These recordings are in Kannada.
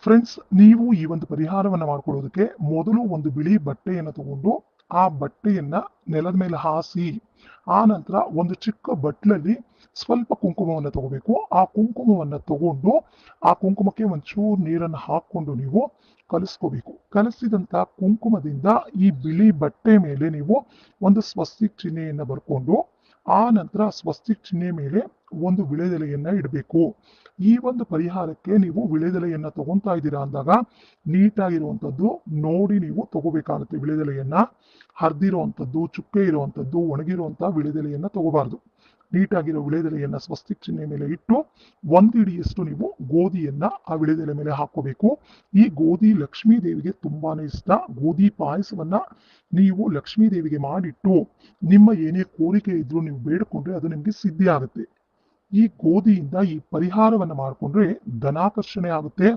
ಫ್ರೆಂಡ್ಸ್, ನೀವು ಈ ಒಂದು ಪರಿಹಾರವನ್ನ ಮಾಡ್ಕೊಳ್ಳೋದಕ್ಕೆ ಮೊದಲು ಒಂದು ಬಿಳಿ ಬಟ್ಟೆಯನ್ನು ತಗೊಂಡು ಆ ಬಟ್ಟೆಯನ್ನ ನೆಲದ ಮೇಲೆ ಹಾಸಿ, ಆ ನಂತರ ಒಂದು ಚಿಕ್ಕ ಬಟ್ಲಲ್ಲಿ ಸ್ವಲ್ಪ ಕುಂಕುಮವನ್ನು ತಗೋಬೇಕು. ಆ ಕುಂಕುಮವನ್ನು ತಗೊಂಡು ಆ ಕುಂಕುಮಕ್ಕೆ ಒಂಚೂರು ನೀರನ್ನು ಹಾಕೊಂಡು ನೀವು ಕಲಿಸ್ಕೋಬೇಕು. ಕಲಸಿದಂತ ಕುಂಕುಮದಿಂದ ಈ ಬಿಳಿ ಬಟ್ಟೆ ಮೇಲೆ ನೀವು ಒಂದು ಸ್ವಸ್ತಿಕ್ ಚಿಹ್ನೆಯನ್ನ ಬರ್ಕೊಂಡು ಆ ನಂತರ ಸ್ವಸ್ತಿಕ್ ಚಿಹ್ನೆ ಮೇಲೆ ಒಂದು ವಿಳೆದೆಲೆಯನ್ನ ಇಡಬೇಕು. ಈ ಒಂದು ಪರಿಹಾರಕ್ಕೆ ನೀವು ವಿಳೆದೆಲೆಯನ್ನ ತಗೊಂತಾ ಇದ್ದೀರಾ ಅಂದಾಗ ನೀಟಾಗಿರುವಂಥದ್ದು ನೋಡಿ ನೀವು ತಗೋಬೇಕಾಗುತ್ತೆ. ವಿಳೆದೆಲೆಯನ್ನ ಹರಿದಿರುವಂಥದ್ದು, ಚುಕ್ಕೆ ಇರುವಂಥದ್ದು, ಒಣಗಿರುವಂತ ವಿಳೆದೆಲೆಯನ್ನ ತಗೋಬಾರ್ದು. ನೀಟಾಗಿರೋ ವಿಳೆದೆಲೆಯನ್ನ ಸ್ವಸ್ತಿಕ್ ಚಿಹ್ನೆ ಮೇಲೆ ಇಟ್ಟು ಒಂದು ಹಿಡಿಯಷ್ಟು ನೀವು ಗೋಧಿಯನ್ನ ಆ ವಿಳೆದೆಲೆ ಮೇಲೆ ಹಾಕೋಬೇಕು. ಈ ಗೋಧಿ ಲಕ್ಷ್ಮೀ ದೇವಿಗೆ ತುಂಬಾನೇ ಇಷ್ಟ. ಗೋಧಿ ಪಾಯಸವನ್ನ ನೀವು ಲಕ್ಷ್ಮೀ ದೇವಿಗೆ ಮಾಡಿಟ್ಟು ನಿಮ್ಮ ಏನೇ ಕೋರಿಕೆ ಇದ್ರೂ ನೀವು ಬೇಡಿಕೊಂಡ್ರೆ ಅದು ನಿಮ್ಗೆ ಸಿದ್ಧಿ ಆಗುತ್ತೆ. ಈ ಗೋಧಿಯಿಂದ ಈ ಪರಿಹಾರವನ್ನ ಮಾಡಿಕೊಂಡ್ರೆ ಧನಾಕರ್ಷಣೆ ಆಗುತ್ತೆ,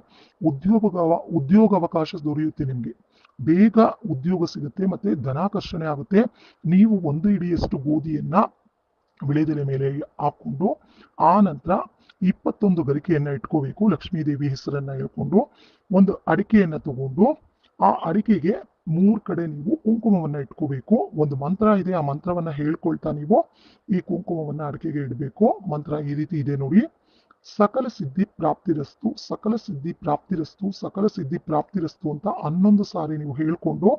ಉದ್ಯೋಗಾವಕಾಶ ದೊರೆಯುತ್ತೆ. ನಿಮ್ಗೆ ಬೇಗ ಉದ್ಯೋಗ ಸಿಗುತ್ತೆ ಮತ್ತೆ ಧನಾಕರ್ಷಣೆ ಆಗುತ್ತೆ. ನೀವು ಒಂದು ಹಿಡಿಯಷ್ಟು ಗೋಧಿಯನ್ನ ವಿಳೆದೆಲೆ ಮೇಲೆ ಹಾಕೊಂಡು ಆ ನಂತರ 21 ಗರಿಕೆಯನ್ನ ಇಟ್ಕೋಬೇಕು. ಲಕ್ಷ್ಮೀ ದೇವಿ ಹೆಸರನ್ನ ಹೇಳ್ಕೊಂಡು ಒಂದು ಅಡಿಕೆಯನ್ನ ತಗೊಂಡು ಆ ಅಡಿಕೆಗೆ 3 ಕಡೆ ನೀವು ಕುಂಕುಮವನ್ನ ಇಟ್ಕೋಬೇಕು. ಒಂದು ಮಂತ್ರ ಇದೆ, ಆ ಮಂತ್ರವನ್ನ ಹೇಳ್ಕೊಳ್ತಾ ನೀವು ಈ ಕುಂಕುಮವನ್ನ ಅಡಿಕೆಗೆ ಇಡಬೇಕು. ಮಂತ್ರ ಈ ರೀತಿ ಇದೆ ನೋಡಿ: ಸಕಲ ಸಿದ್ಧಿ ಪ್ರಾಪ್ತಿರಸ್ತು, ಸಕಲ ಸಿದ್ಧಿ ಪ್ರಾಪ್ತಿರಸ್ತು, ಸಕಲ ಸಿದ್ಧಿ ಪ್ರಾಪ್ತಿರಸ್ತು ಅಂತ 11 ಸಾರಿ ನೀವು ಹೇಳ್ಕೊಂಡು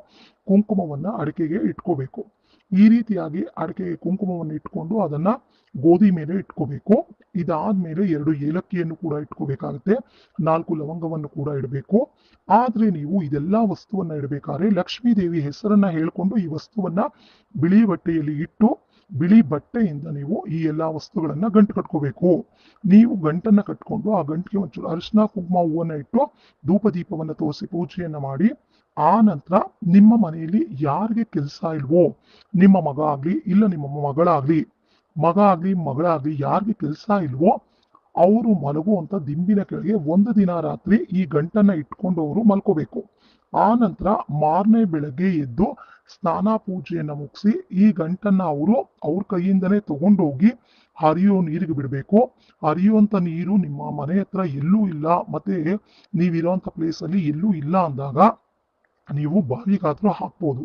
ಕುಂಕುಮವನ್ನ ಅಡಿಕೆಗೆ ಇಟ್ಕೋಬೇಕು. ಈ ರೀತಿಯಾಗಿ ಅಡಿಕೆಗೆ ಕುಂಕುಮವನ್ನು ಇಟ್ಕೊಂಡು ಅದನ್ನ ಗೋಧಿ ಮೇಲೆ ಇಟ್ಕೋಬೇಕು. ಇದಾದ್ಮೇಲೆ 2 ಏಲಕ್ಕಿಯನ್ನು ಕೂಡ ಇಟ್ಕೋಬೇಕಾಗುತ್ತೆ, 4 ಲವಂಗವನ್ನು ಕೂಡ ಇಡಬೇಕು. ಆದ್ರೆ ನೀವು ಇದೆಲ್ಲಾ ವಸ್ತುವನ್ನ ಇಡಬೇಕಾದ್ರೆ ಲಕ್ಷ್ಮೀ ದೇವಿ ಹೆಸರನ್ನ ಹೇಳ್ಕೊಂಡು ಈ ವಸ್ತುವನ್ನ ಬಿಳಿ ಬಟ್ಟೆಯಲ್ಲಿ ಇಟ್ಟು ಬಿಳಿ ಬಟ್ಟೆಯಿಂದ ನೀವು ಈ ಎಲ್ಲಾ ವಸ್ತುಗಳನ್ನ ಗಂಟು ಕಟ್ಕೋಬೇಕು. ನೀವು ಗಂಟನ್ನ ಕಟ್ಕೊಂಡು ಆ ಗಂಟಿಗೆ ಒಂಚೂರು ಅರಿಶಿನ ಕುಂಕುಮ ಹೂವನ್ನ ಇಟ್ಟು ಧೂಪ ದೀಪವನ್ನ ತೋರಿಸಿ ಪೂಜೆಯನ್ನ ಮಾಡಿ ಆ ನಂತರ ನಿಮ್ಮ ಮನೆಯಲ್ಲಿ ಯಾರಿಗೆ ಕೆಲಸ ಇಲ್ವೋ, ನಿಮ್ಮ ಮಗ ಆಗ್ಲಿ ಇಲ್ಲ ನಿಮ್ಮ ಮಗಳಾಗ್ಲಿ ಯಾರಿಗೆ ಕೆಲಸ ಇಲ್ವೋ ಅವರು ಮಲಗುವಂತ ದಿಂಬಿನ ಕೆಳಗೆ ಒಂದು ದಿನ ರಾತ್ರಿ ಈ ಗಂಟನ್ನ ಇಟ್ಕೊಂಡು ಅವರು ಮಲ್ಕೋಬೇಕು. ಆ ನಂತರ ಮಾರನೇ ಬೆಳಗ್ಗೆ ಎದ್ದು ಸ್ನಾನ ಪೂಜೆಯನ್ನ ಮುಗಿಸಿ ಈ ಗಂಟನ್ನ ಅವ್ರ ಕೈಯಿಂದನೇ ತಗೊಂಡೋಗಿ ಹರಿಯೋ ನೀರಿಗೆ ಬಿಡಬೇಕು. ಹರಿಯುವಂತ ನೀರು ನಿಮ್ಮ ಮನೆ ಹತ್ರ ಎಲ್ಲೂ ಇಲ್ಲ, ಮತ್ತೆ ನೀವಿರೋಂಥ ಪ್ಲೇಸ್ ಅಲ್ಲಿ ಎಲ್ಲೂ ಇಲ್ಲ ಅಂದಾಗ ನೀವು ಬಾವಿಗಾದ್ರೂ ಹಾಕ್ಬೋದು.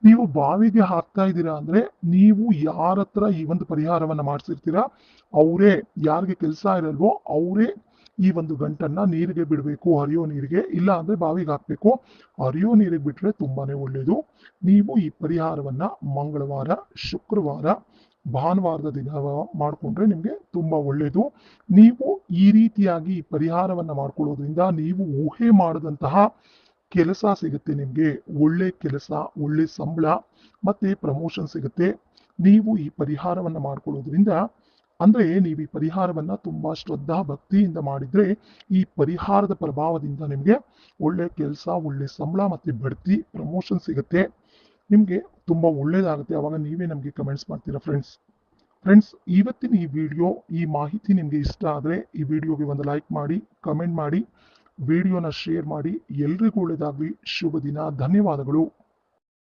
ನೀವು ಬಾವಿಗೆ ಹಾಕ್ತಾ ಇದ್ದೀರಾ ಅಂದ್ರೆ ನೀವು ಯಾರ ಹತ್ರ ಈ ಒಂದು ಪರಿಹಾರವನ್ನ ಮಾಡಿಸಿರ್ತೀರಾ ಅವರೇ, ಯಾರಿಗೆ ಕೆಲಸ ಇರಲ್ವೋ ಅವರೇ ಈ ಒಂದು ಗಂಟನ್ನ ನೀರಿಗೆ ಬಿಡಬೇಕು, ಹರಿಯೋ ನೀರಿಗೆ. ಇಲ್ಲ ಅಂದ್ರೆ ಬಾವಿಗೆ ಹಾಕ್ಬೇಕು. ಹರಿಯೋ ನೀರಿಗೆ ಬಿಟ್ರೆ ತುಂಬಾನೇ ಒಳ್ಳೇದು. ನೀವು ಈ ಪರಿಹಾರವನ್ನ ಮಂಗಳವಾರ, ಶುಕ್ರವಾರ, ಭಾನುವಾರದ ದಿನ ಮಾಡ್ಕೊಂಡ್ರೆ ನಿಮ್ಗೆ ತುಂಬಾ ಒಳ್ಳೇದು. ನೀವು ಈ ರೀತಿಯಾಗಿ ಈ ಪರಿಹಾರವನ್ನ ಮಾಡ್ಕೊಳ್ಳೋದ್ರಿಂದ ನೀವು ಊಹೆ ಮಾಡದಂತಹ ಕೆಲಸ ಸಿಗುತ್ತೆ. ನಿಮ್ಗೆ ಒಳ್ಳೆ ಕೆಲಸ, ಒಳ್ಳೆ ಸಂಬಳ ಮತ್ತೆ ಪ್ರಮೋಷನ್ ಸಿಗುತ್ತೆ. ನೀವು ಈ ಪರಿಹಾರವನ್ನ ಮಾಡ್ಕೊಳ್ಳೋದ್ರಿಂದ ಅಂದ್ರೆ ನೀವು ಈ ಪರಿಹಾರವನ್ನ ತುಂಬಾ ಶ್ರದ್ಧಾ ಭಕ್ತಿಯಿಂದ ಮಾಡಿದ್ರೆ ಈ ಪರಿಹಾರದ ಪ್ರಭಾವದಿಂದ ನಿಮ್ಗೆ ಒಳ್ಳೆ ಕೆಲಸ, ಒಳ್ಳೆ ಸಂಬಳ ಮತ್ತೆ ಬಡ್ತಿ, ಪ್ರಮೋಷನ್ ಸಿಗುತ್ತೆ. ನಿಮ್ಗೆ ತುಂಬಾ ಒಳ್ಳೇದಾಗುತ್ತೆ. ಅವಾಗ ನೀವೇ ನಮ್ಗೆ ಕಮೆಂಟ್ಸ್ ಮಾಡ್ತೀರಾ. ಫ್ರೆಂಡ್ಸ್, ಇವತ್ತಿನ ಈ ವಿಡಿಯೋ, ಈ ಮಾಹಿತಿ ನಿಮ್ಗೆ ಇಷ್ಟ ಆದ್ರೆ ಈ ವಿಡಿಯೋಗೆ ಒಂದು ಲೈಕ್ ಮಾಡಿ, ಕಮೆಂಟ್ ಮಾಡಿ, ವಿಡಿಯೋನ ಶೇರ್ ಮಾಡಿ. ಎಲ್ರಿಗೂ ಒಳ್ಳೆಯದಾಗ್ಲಿ. ಶುಭ ದಿನ. ಧನ್ಯವಾದಗಳು.